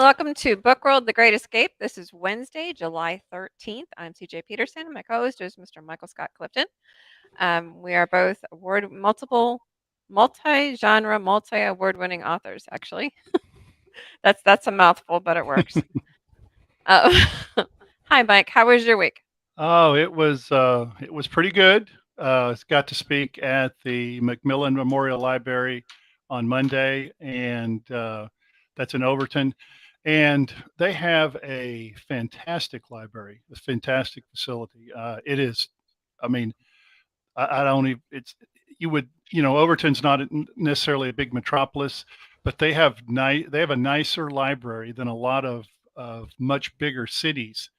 welcome to Book World: The Great Escape. This is Wednesday, July 13th. I'm CJ Peterson, and my co-host is Mr. Michael Scott Clifton. We are both multi-genre, multi-award-winning authors. Actually, that's a mouthful, but it works. Uh, Hi, Mike. How was your week? Oh, it was pretty good. Got to speak at the Macmillan Memorial Library on Monday, and that's in Overton. And they have a fantastic library, a fantastic facility. It is, I mean, I don't even. It's you would Overton's not necessarily a big metropolis, but they have a nicer library than a lot of much bigger cities,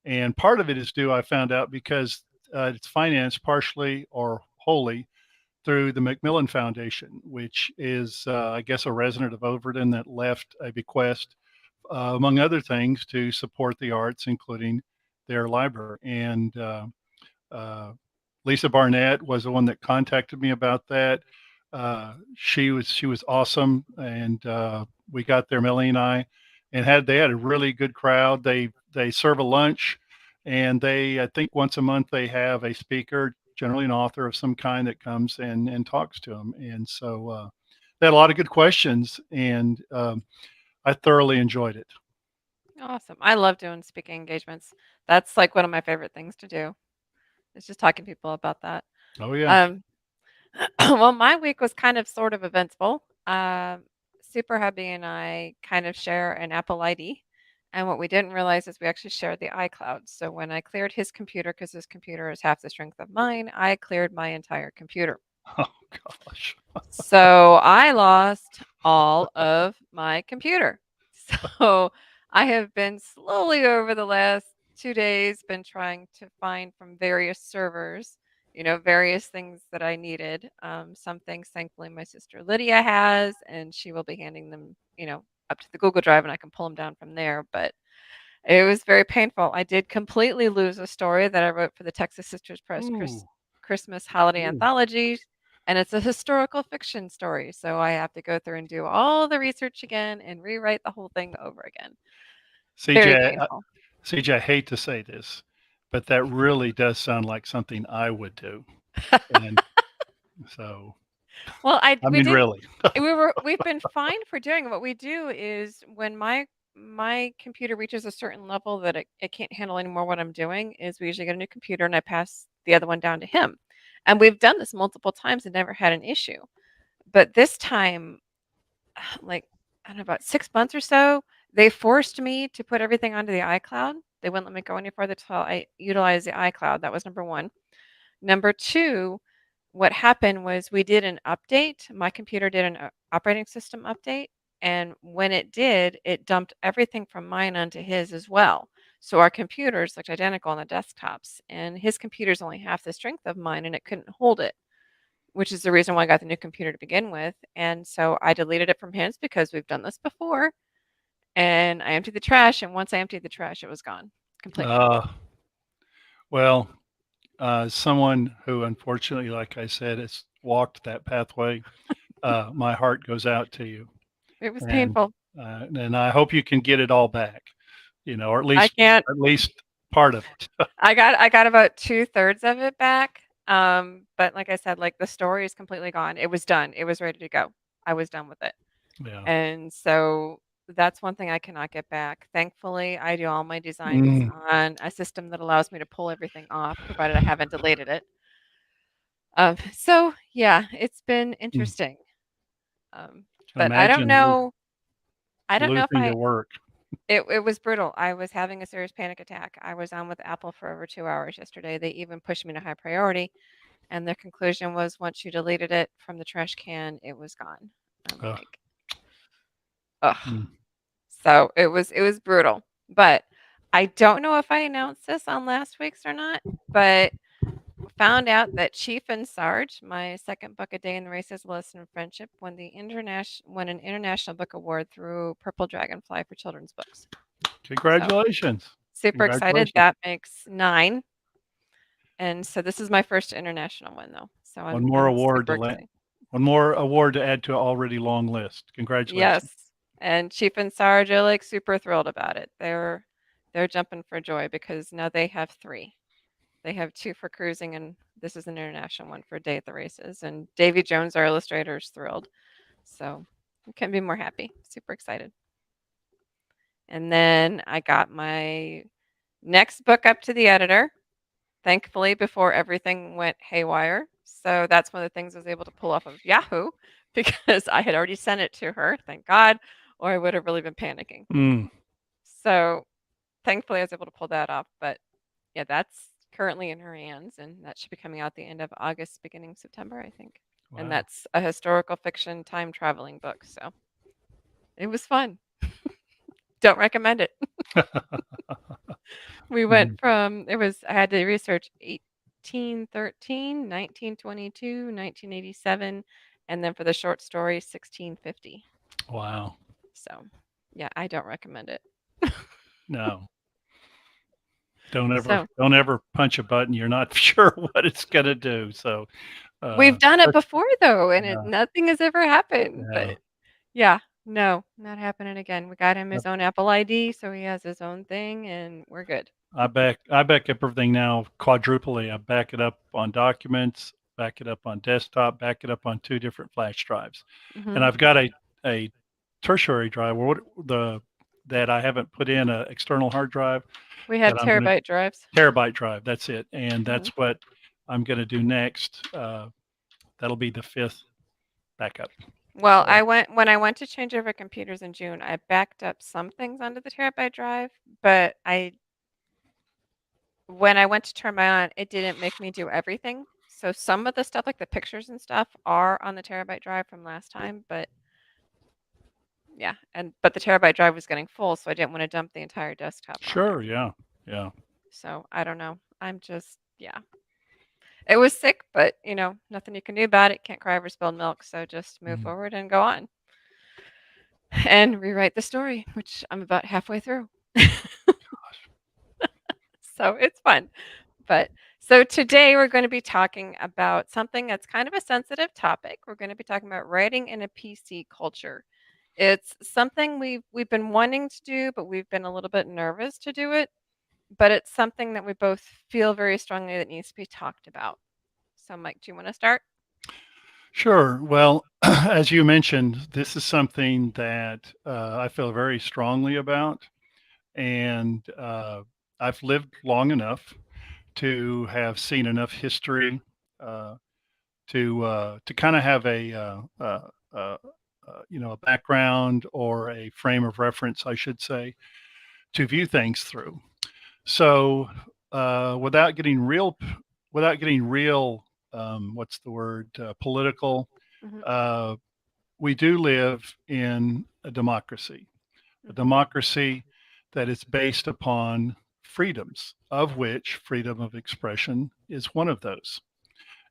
and part of it is due, I found out, because it's financed partially or wholly through the Macmillan Foundation, which is, I guess, a resident of Overton that left a bequest, among other things, to support the arts, including their library. And uh, Lisa Barnett was the one that contacted me about that. She was awesome, and we got there, Melanie and I, and they had a really good crowd. They serve a lunch, and I think once a month they have a speaker, generally an author of some kind, that comes and talks to them. And so they had a lot of good questions, and I thoroughly enjoyed it. Awesome. I love doing speaking engagements. That's like one of my favorite things to do. It's just talking to people about that. Oh yeah. Um, well, my week was kind of sort of eventful. Super hubby and I kind of share an Apple ID. And what we didn't realize is we actually shared the iCloud. So when I cleared his computer, because his computer is half the strength of mine, I cleared my entire computer. Oh gosh. So I lost all of my computer. So I have been slowly over the last 2 days been trying to find from various servers, various things that I needed. Some things, thankfully, my sister Lydia has, and she will be handing them, up to the Google Drive, and I can pull them down from there. But it was very painful. I did completely lose a story that I wrote for the Texas Sisters Press Ooh. Christmas holiday Ooh. anthology, and it's a historical fiction story. So I have to go through and do all the research again and rewrite the whole thing over again. Very CJ, painful. CJ, I hate to say this, but that really does sound like something I would do. And so, Well, I we mean, didn't really. we've been fine for doing it. What we do is when my computer reaches a certain level that it can't handle anymore what I'm doing, is we usually get a new computer and I pass the other one down to him. And we've done this multiple times and never had an issue. But this time, like, I don't know, about 6 months or so, they forced me to put everything onto the iCloud. They wouldn't let me go any further till I utilized the iCloud. That was number 1. Number 2, what happened was we did an update. My computer did an operating system update, and when it did, it dumped everything from mine onto his as well. So our computers looked identical on the desktops, and his computer's only half the strength of mine, and it couldn't hold it, which is the reason why I got the new computer to begin with. And so I deleted it from his because we've done this before, and I emptied the trash, and once I emptied the trash, it was gone completely. Uh, well, someone who, unfortunately, like I said, has walked that pathway, my heart goes out to you, It was and painful. and I hope you can get it all back, or I can't. at least part of it. I got about 2/3 of it back, but like I said, like, the story is completely gone. It was done. It was ready to go. I was done with it. Yeah. And so that's one thing I cannot get back. Thankfully, I do all my designs Mm, on a system that allows me to pull everything off, provided I haven't deleted it. So yeah, it's been mm. interesting. Um, Can but I don't imagine know. I don't know if losing your work. it was brutal. I was having a serious panic attack. I was on with Apple for over 2 hours yesterday. They even pushed me to high priority, and their conclusion was once you deleted it from the trash can, it was gone. I'm Ugh. like, ugh. Mm. So it was brutal. But I don't know if I announced this on last week's or not, but found out that Chief and Sarge, my second book, A Day in the Races, A Lesson in Friendship, won an international book award through Purple Dragonfly for children's books. So Congratulations. super excited. Congratulations. That makes 9. And so this is my first international one though. So One I'm more I'm award super to excited. one more award to add to an already long list. Yes. Congratulations. And Chief and Sarge are like super thrilled about it. They're jumping for joy because now they have three. They have two for cruising, and this is an international one for day at the races. And Davy Jones, our illustrator, is thrilled. So I couldn't be more happy. Super excited. And then I got my next book up to the editor, thankfully, before everything went haywire. So that's one of the things I was able to pull off of Yahoo because I had already sent it to her, thank God, or I would have really been panicking. Mm, So thankfully, I was able to pull that off. But yeah, that's currently in her hands, and that should be coming out the end of August, beginning September, I think. And wow. that's a historical fiction time traveling book. So it was fun. Don't recommend it. We went Mhm. from it was I had to research 1813, 1922, 1987, and then for the short story 1650. Wow. So, yeah, I don't recommend it. No, So, don't ever punch a button you're not sure what it's gonna do. So, we've done it that's before though, and yeah, nothing has ever happened. yeah. But yeah, no, not happening again. We got him Yep. his own Apple ID, so he has his own thing, and we're good. I back up everything now quadruply. I back it up on documents, back it up on desktop, back it up on 2 different flash drives. And Hmm. I've got a tertiary drive, what the that I haven't put in a external hard drive We that have I'm gonna terabyte drives. terabyte drive, that's it, and Hmm. that's what I'm gonna do next. That'll be the 5th backup. Well, So when I went to change over computers in June, I backed up some things onto the terabyte drive, but I when I went to turn mine on, it didn't make me do everything. So some of the stuff, like the pictures and stuff, are on the terabyte drive from last time, but yeah, but the terabyte drive was getting full, so I didn't want to dump the entire desktop on there. sure, yeah, yeah. So I don't know. I'm just yeah. It was sick, but nothing you can do about it. Can't cry over spilled milk, so just move Mm, forward and go on and rewrite the story, which I'm about halfway through. So it's fun. But so today we're going to be talking about something that's kind of a sensitive topic. We're going to be talking about writing in a PC culture. It's something we've been wanting to do, but we've been a little bit nervous to do it. But it's something that we both feel very strongly that needs to be talked about. So, Mike, do you want to start? sure. Well, as you mentioned, this is something that, I feel very strongly about, and, I've lived long enough to have seen enough history, uh, to kinda have a background or a frame of reference, I should say, to view things through. So, without getting real, what's the word, political, Hmm. uh, we do live in a Hmm. democracy that is based upon freedoms, of which freedom of expression is one of those.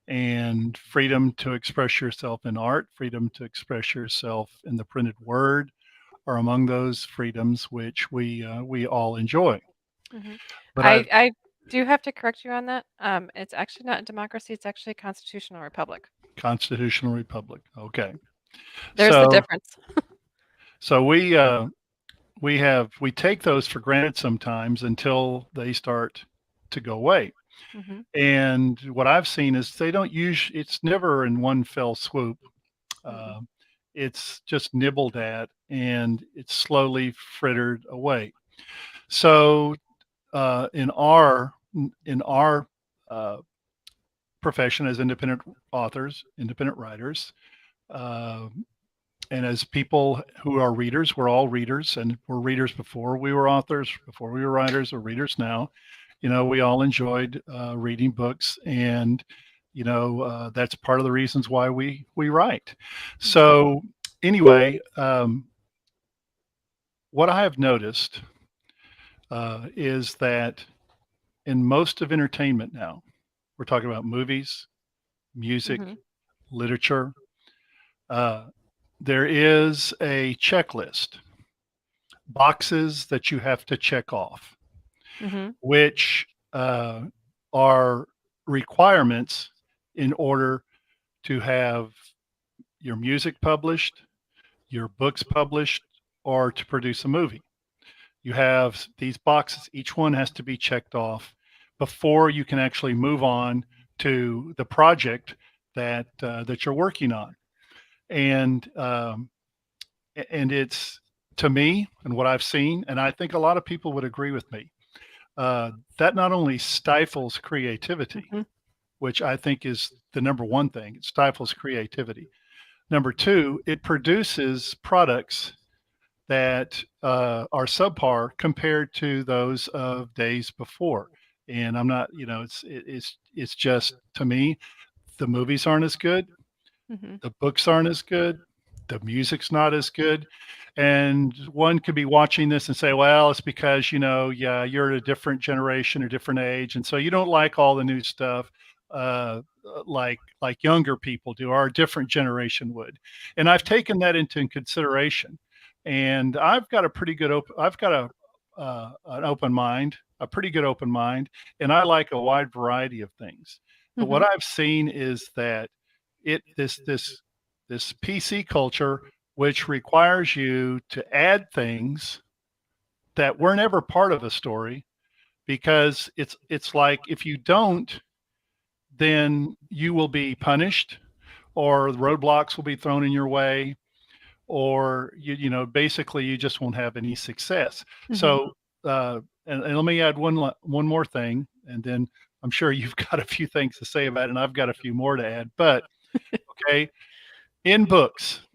And freedom to express yourself in art, freedom to express yourself in the printed word are among those freedoms which we all enjoy. Hmm. But I've I do have to correct you on that. It's actually not a democracy; it's actually a constitutional republic. constitutional republic. Okay, There's the so difference. so we take those for granted sometimes until they start to go away. Hmm. And what I've seen is they don't use it's never in one fell swoop. Hmm. Um, it's just nibbled at and it's slowly frittered away. So in our uh, profession as independent authors, independent writers, uh, and as people who are readers, we're all readers, and we're readers before we were authors, before we were writers, or readers now. We all enjoyed reading books, and that's part of the reasons why we write. Hmm. So anyway, what I have noticed is that in most of entertainment now, we're talking about movies, music, Hmm. literature. Uh, there is a checklist, boxes that you have to check off, Hmm. which are requirements in order to have your music published, your books published, or to produce a movie. You have these boxes, each one has to be checked off before you can actually move on to the project that you're working on. And and it's, to me, and what I've seen, and I think a lot of people would agree with me, that not only stifles creativity, Mhm. which I think is the number one thing, it stifles creativity. Number two, it produces products that are subpar compared to those of days before. And I'm not, it's just, to me, the movies aren't as good, Mhm. the books aren't as good, the music's not as good. And one could be watching this and say, well, it's because, yeah, you're at a different generation or different age. And so you don't like all the new stuff like younger people do, or a different generation would. And I've taken that into consideration. And I've got an open mind, a pretty good open mind, and I like a wide variety of things. But what Mhm. I've seen is that it this PC culture, which requires you to add things that were never part of a story, because it's like if you don't, then you will be punished, or roadblocks will be thrown in your way, or basically you just won't have any success. Mhm. So and let me add one more thing, and then I'm sure you've got a few things to say about it, and I've got a few more to add. But okay, in books,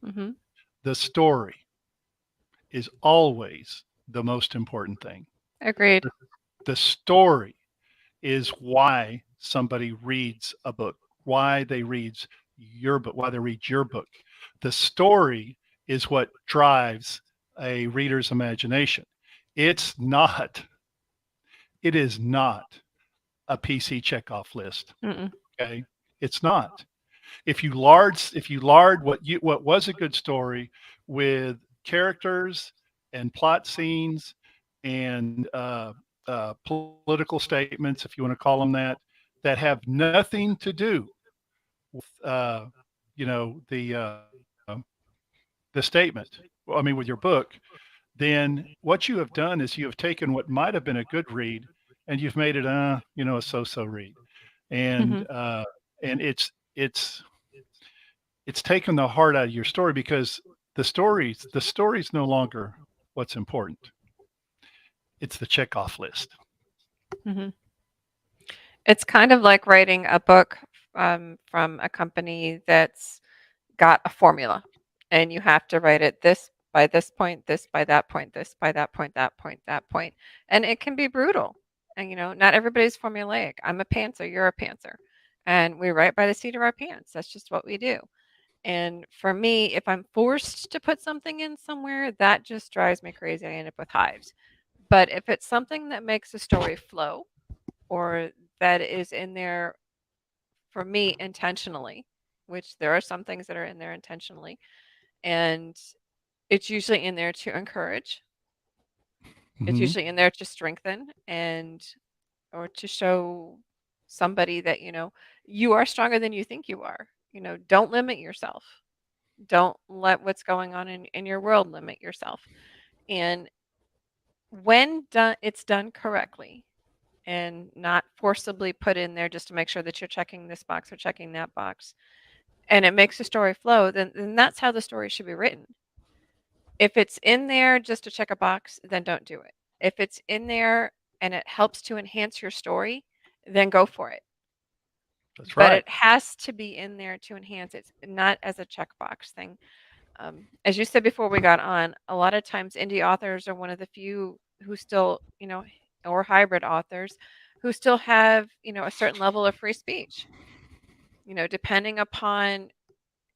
Mhm. the story is always the most important thing. Agreed. The, the story is why somebody reads a book, why they read your book. The story is what drives a reader's imagination. It's not, it is not a PC checkoff list. Mm-mm. Okay. It's not. If you lard what was a good story with characters and plot scenes and political statements, if you want to call them that have nothing to do with the statement. I mean, with your book, then what you have done is you have taken what might have been a good read and you've made it a so-so read. And Mhm. and it's taken the heart out of your story, because the story's no longer what's important. It's the checkoff list. Mhm. It's kind of like writing a book from a company that's got a formula, and you have to write it this by this point, this by that point, this by that point, that point, that point, and it can be brutal. And not everybody's formulaic. I'm a pantser, you're a pantser, and we write by the seat of our pants. That's just what we do. And for me, if I'm forced to put something in somewhere, that just drives me crazy. I end up with hives. But if it's something that makes the story flow, or that is in there for me intentionally, which there are some things that are in there intentionally, and it's usually in there to encourage. It's Mhm. usually in there to strengthen and or to show somebody that, you are stronger than you think you are. Don't limit yourself. Don't let what's going on in your world limit yourself. And when it's done correctly and not forcibly put in there just to make sure that you're checking this box or checking that box, and it makes the story flow, then that's how the story should be written. If it's in there just to check a box, then don't do it. If it's in there and it helps to enhance your story, then go for it. That's But right. it has to be in there to enhance it, not as a checkbox thing. As you said before we got on, a lot of times indie authors are one of the few who still, or hybrid authors who still have, a certain level of free speech. Depending upon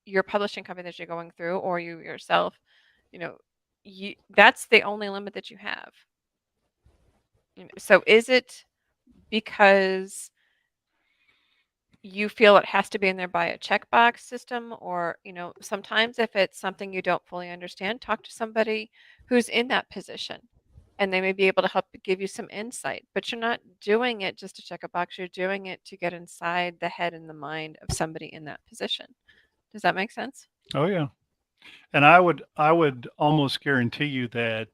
your publishing company that you're going through or you yourself, you know, that's the only limit that you have. So is it because you feel it has to be in there by a checkbox system, or sometimes if it's something you don't fully understand, talk to somebody who's in that position and they may be able to help give you some insight. But you're not doing it just to check a box, you're doing it to get inside the head and the mind of somebody in that position. Does that make sense? Oh yeah. And I would almost guarantee you that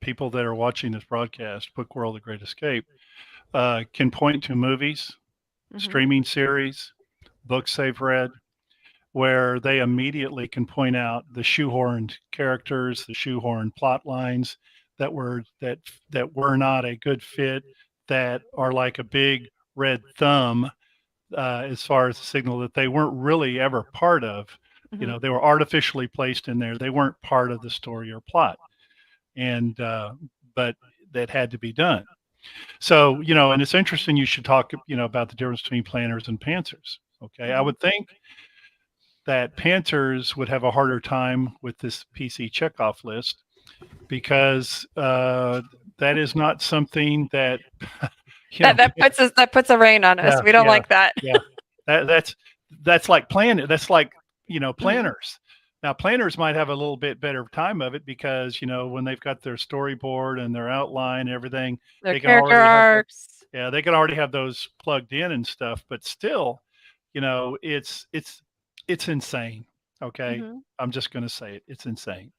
people that are watching this broadcast, Book World: The Great Escape, can point to movies, Mhm. streaming series, books they've read, where they immediately can point out the shoehorned characters, the shoehorned plot lines that were not a good fit, that are like a big red thumb, as far as the signal that they weren't really ever part of. Mhm. They were artificially placed in there. They weren't part of the story or plot, and but that had to be done. So, and it's interesting. You should talk, about the difference between planners and pantsers. Okay, I Mhm. would think that pantsers would have a harder time with this PC checkoff list because that is not something that you know. That puts a rein on us. Yeah, We don't yeah, like that. yeah. That that's like That's like, Mhm. planners. Now planners might have a little bit better time of it because, when they've got their storyboard and their outline and everything, Their they can character already have arcs. they can already have those plugged in and stuff, but still, it's insane. Okay? Mhm. I'm just going to say it. It's insane.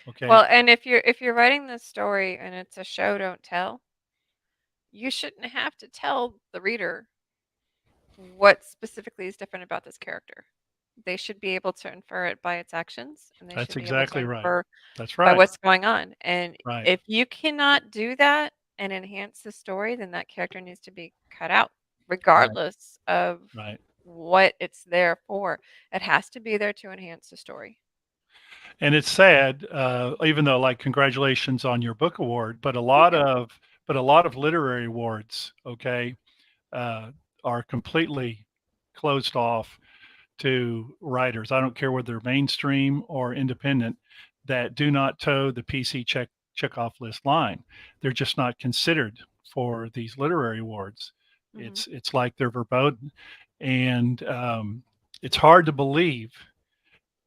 Okay? Well, and if you're writing this story and it's a show don't tell, you shouldn't have to tell the reader what specifically is different about this character. They should be able to infer it by its actions, and they That's should be able to exactly right. infer That's by right. what's going on. And Right. if you cannot do that and enhance the story, then that character needs to be cut out, Right. regardless of Right. what it's there for. It has to be there to enhance the story. And it's sad, even though, like, congratulations on your book award, Thank you. but a lot of literary awards, okay, uh, are completely closed off to writers. I don't care whether they're mainstream or independent, that do not toe the PC checkoff list line. They're just not considered for these literary awards. Hmm. It's like they're verboten, and it's hard to believe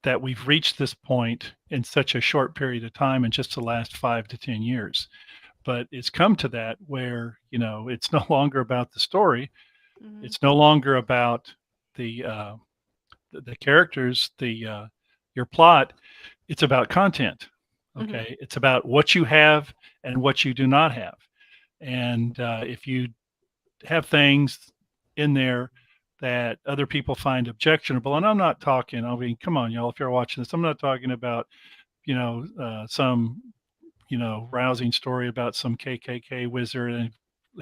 that we've reached this point in such a short period of time in just the last 5 to 10 years. But it's come to that where, it's no longer about the story. Hmm. It's no longer about the uh, the characters, your plot. It's about content. Hmm. Okay, it's about what you have and what you do not have. And if you have things in there that other people find objectionable, and I'm not talking. I mean, come on, y'all. If you're watching this, I'm not talking about some rousing story about some KKK wizard and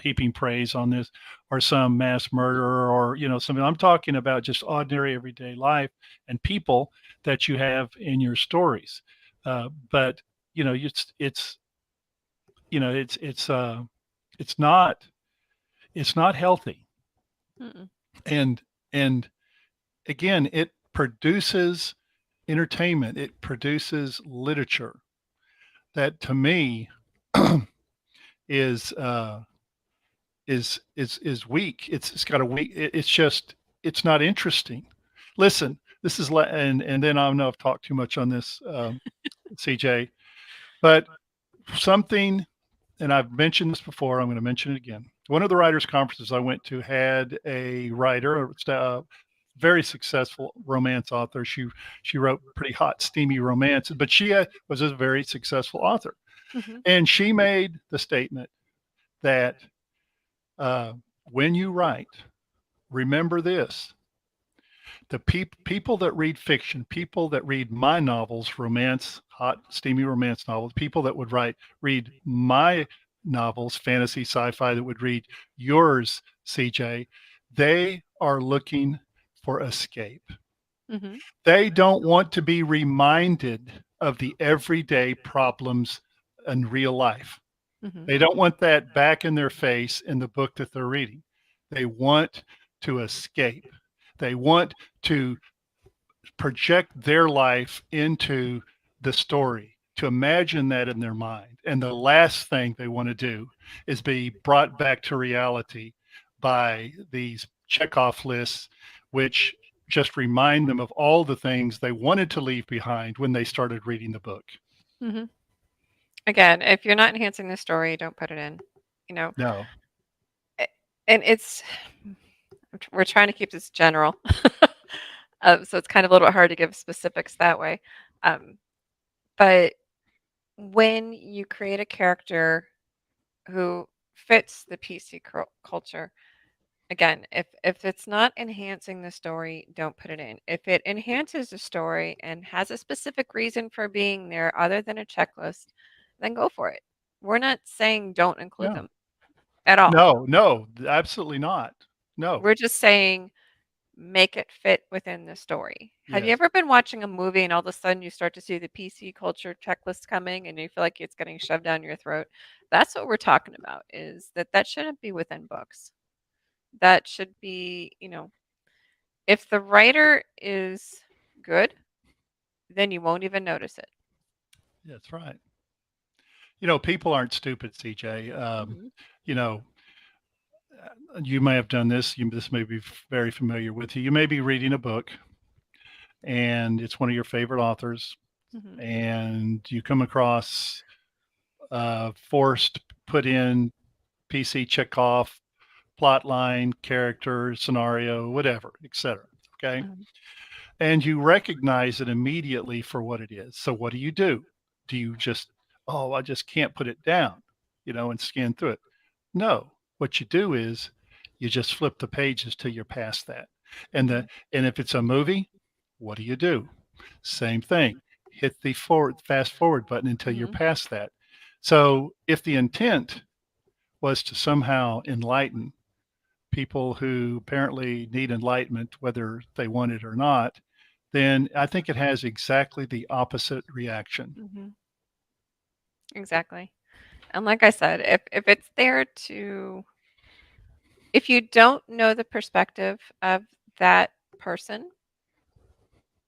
heaping praise on this, or some mass murderer, or something. I'm talking about just ordinary everyday life and people that you have in your stories. But it's it's not it's not healthy, Mm-mm. and and again, it produces entertainment. It produces literature that, to me, is is weak. It's got a weak. It's just, it's not interesting. Listen, this is and then I know I've talked too much on this, CJ, but something, and I've mentioned this before. I'm going to mention it again. One of the writers' conferences I went to had a writer, a very successful romance author. She wrote pretty hot, steamy romances, but she was a very successful author, Hmm. and she made the statement that uh, when you write, remember this: the people that read fiction, people that read my novels, romance, hot, steamy romance novels, people that would read my novels, fantasy, sci-fi, that would read yours, CJ, they are looking for escape. Hmm. They don't want to be reminded of the everyday problems in real life. Hmm. They don't want that back in their face in the book that they're reading. They want to escape. They want to project their life into the story, to imagine that in their mind. And the last thing they want to do is be brought back to reality by these checkoff lists, which just remind them of all the things they wanted to leave behind when they started reading the book. Hmm. Again, if you're not enhancing the story, don't put it in. You know, No. A- and we're trying to keep this general, so it's kind of a little bit hard to give specifics that way. Um, but when you create a character who fits the PC culture, again, if it's not enhancing the story, don't put it in. If it enhances the story and has a specific reason for being there other than a checklist, then go for it. We're not saying don't include Yeah. them at all. No, no, absolutely not. No. We're just saying make it fit within the story. Have you Yes. ever been watching a movie and all of a sudden you start to see the PC culture checklist coming and you feel like it's getting shoved down your throat? That's what we're talking about, is that that shouldn't be within books. That should be, if the writer is good, then you won't even notice it. That's right. People aren't stupid, CJ. Mhm. You know, you may have done this. This may be very familiar with you. You may be reading a book and it's one of your favorite authors, Mhm. and you come across forced put in PC check off plot line, character, scenario, whatever, etc. Okay. Mhm. And you recognize it immediately for what it is. So what do you do? Do you just, oh, I just can't put it down, and scan through it? No. What you do is you just flip the pages till you're past that. And the Mhm. and if it's a movie, what do? Same thing. Hit the fast forward button until you're Mhm. past that. So if the intent was to somehow enlighten people who apparently need enlightenment, whether they want it or not, then I think it has exactly the opposite reaction. Mhm. Exactly. And like I said, if it's there to, if you don't know the perspective of that person,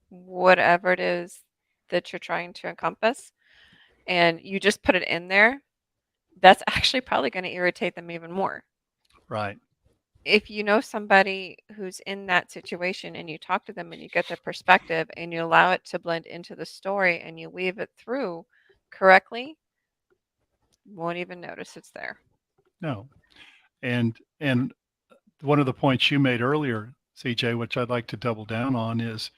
whatever it is that you're trying to encompass, and you just put it in there, that's actually probably going to irritate them even more. Right. If you know somebody who's in that situation and you talk to them and you get their perspective and you allow it to blend into the story and you weave it through correctly, you won't even notice it's there. No. And one of the points you made earlier, CJ, which I'd like to double down on, is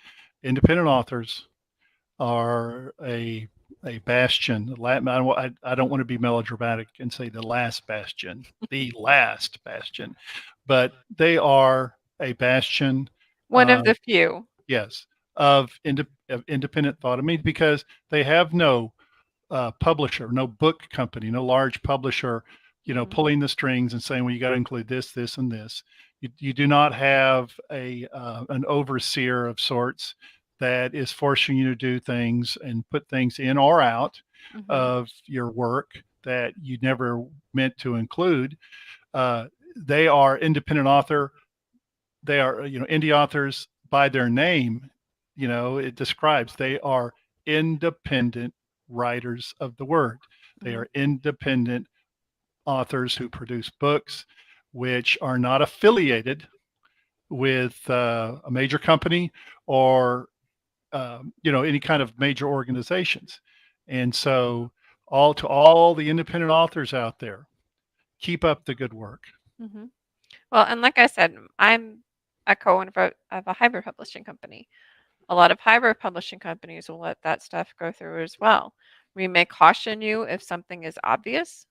independent authors are a bastion. I don't want to be melodramatic and say the last bastion, but they are a bastion. One of Uh, the few. yes, of independent thought. I mean, because they have no publisher, no book company, no large publisher, Mhm. pulling the strings and saying, well, you got to include this, this, and this. You do not have an overseer of sorts that is forcing you to do things and put things in or out Mhm. of your work that you never meant to include. Uh, they are independent author. They are, indie authors by their name. It describes they are independent writers of the word. They Mhm. are independent authors who produce books which are not affiliated with a major company or any kind of major organizations. And so, all the independent authors out there, keep up the good work. Mhm. Well, and like I said, I'm a co-owner of a hybrid publishing company. A lot of hybrid publishing companies will let that stuff go through as well. We may caution you if something is obvious,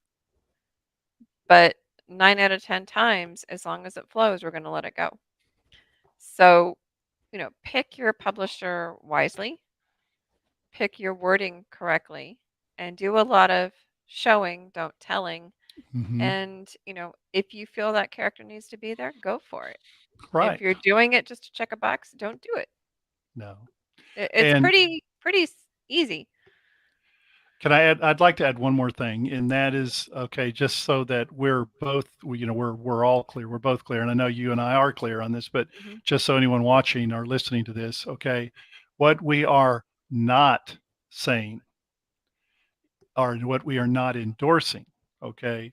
but 9 out of 10 times, as long as it flows, we're going to let it go. So, pick your publisher wisely, pick your wording correctly, and do a lot of showing, don't telling. Hmm. And, if you feel that character needs to be there, go for it. If Right. you're doing it just to check a box, don't do it. No. It's And pretty easy. can I add? I'd like to add one more thing, and that is okay. Just so that we're both, we're all clear. We're both clear, and I know you and I are clear on this. But Mhm. just so anyone watching or listening to this, okay, what we are not saying, or what we are not endorsing, okay,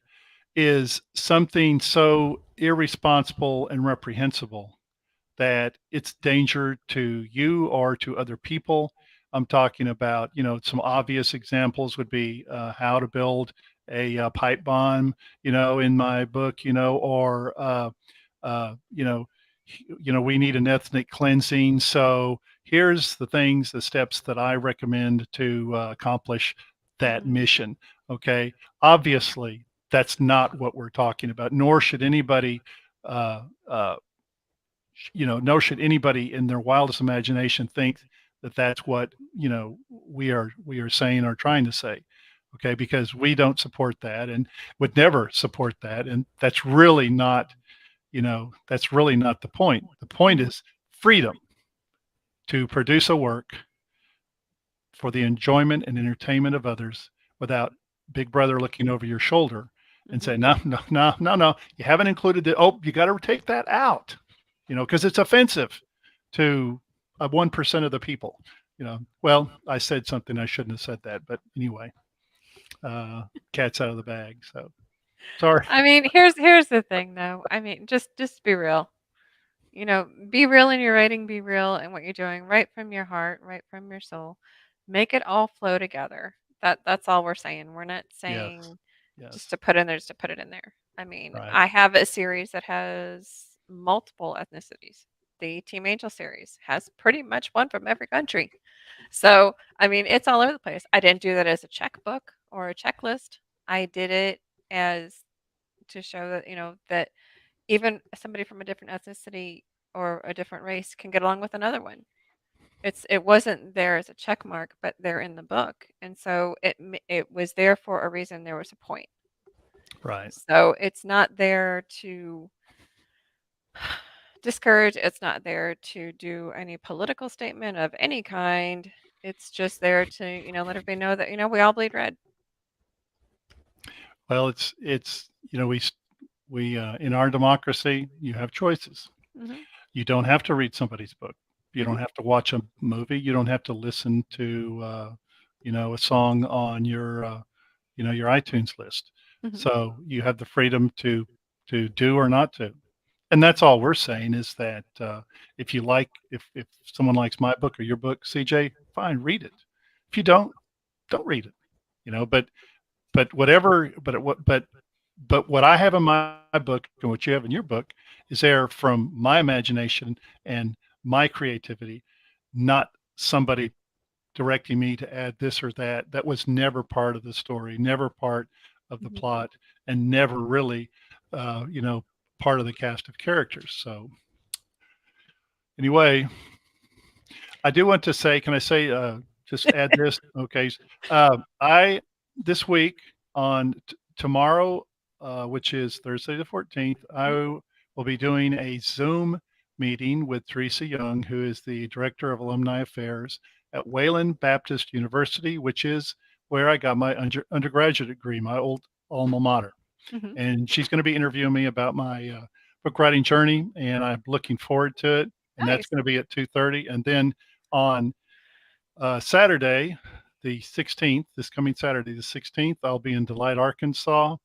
is something so irresponsible and reprehensible that it's danger to you or to other people. I'm talking about, some obvious examples would be how to build a pipe bomb, in my book, or, you know, we need an ethnic cleansing. So here's the things, the steps that I recommend to accomplish that Mhm. mission. Okay. Obviously, that's not what we're talking about, nor should anybody, uh, uh, nor should anybody in their wildest imagination think that that's what, we are saying or trying to say. Okay. Because we don't support that and would never support that. And that's really not the point. The point Mhm. is freedom to produce a work for the enjoyment and entertainment of others without Big Brother looking over your shoulder and say, Mhm. no, no, no, no, no, you haven't included it. Oh, you got to take that out, because it's offensive to 1% of the people. Well, I said something I shouldn't have said that, but anyway, uh, cat's out of the bag. So sorry. I mean, here's the thing though. I mean, just be real. Be real in your writing, be real in what you're doing, right from your heart, right from your soul. Make it all flow together. That's all we're saying. We're not Yes. saying just Yes. to put in there just to put it in there. I mean, Right. I have a series that has multiple ethnicities. The Team Angel series has pretty much one from every country. So, I mean, it's all over the place. I didn't do that as a checkbook or a checklist. I did it as to show that, that even somebody from a different ethnicity or a different race can get along with another one. It wasn't there as a check mark, but they're in the book, and so it was there for a reason. There was a point. Right. So it's not there to discourage. It's not there to do any political statement of any kind. It's just there to let everybody know that we all bleed red. Well, it's in our democracy, you have choices. Hmm. You don't have to read somebody's book. You Hmm. don't have to watch a movie. You don't have to listen to, a song on your iTunes list. Hmm. So you have the freedom to do or not to. And that's all we're saying is that if someone likes my book or your book, CJ, fine, read it. If you don't read it. Whatever, but what I have in my book and what you have in your book is there from my imagination and my creativity, not somebody directing me to add this or that. That was never part of the story, never part of the Hmm. plot, and never really, uh, you know, part of the cast of characters. So anyway, I do want to say, can I say, just add this? Okay. I, this week on tomorrow, which is Thursday the 14th, I will be doing a Zoom meeting with Teresa Young, who is the Director of Alumni Affairs at Wayland Baptist University, which is where I got my undergraduate degree, my old alma mater. Hmm. And she's going to be interviewing me about my book writing journey, and I'm looking forward to it. And that's Nice. going to be at 2:30. And then on Saturday, the 16th, this coming Saturday, the 16th, I'll be in Delight, Arkansas,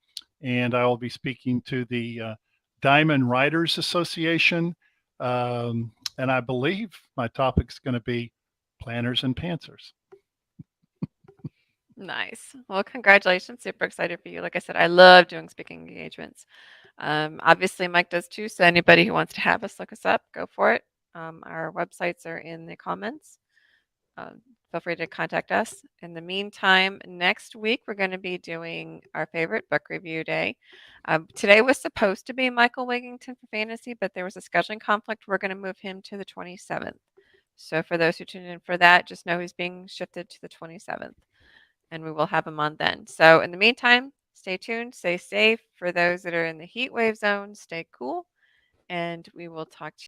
and I will be speaking to the Diamond Writers Association. And I believe my topic's going to be planners and pantsers. Nice. Well, congratulations. Super excited for you. Like I said, I love doing speaking engagements. Obviously, Mike does too. So, anybody who wants to have us, look us up, go for it. Our websites are in the comments. Um, Feel free to contact us. In the meantime, next week, we're going to be doing our favorite book review day. Today was supposed to be Michael Wigington for fantasy, but there was a scheduling conflict. We're going to move him to the 27th. So, for those who tune in for that, just know he's being shifted to the 27th and we will have them on then. So in the meantime, stay tuned, stay safe. For those that are in the heat wave zone, stay cool, and we will talk to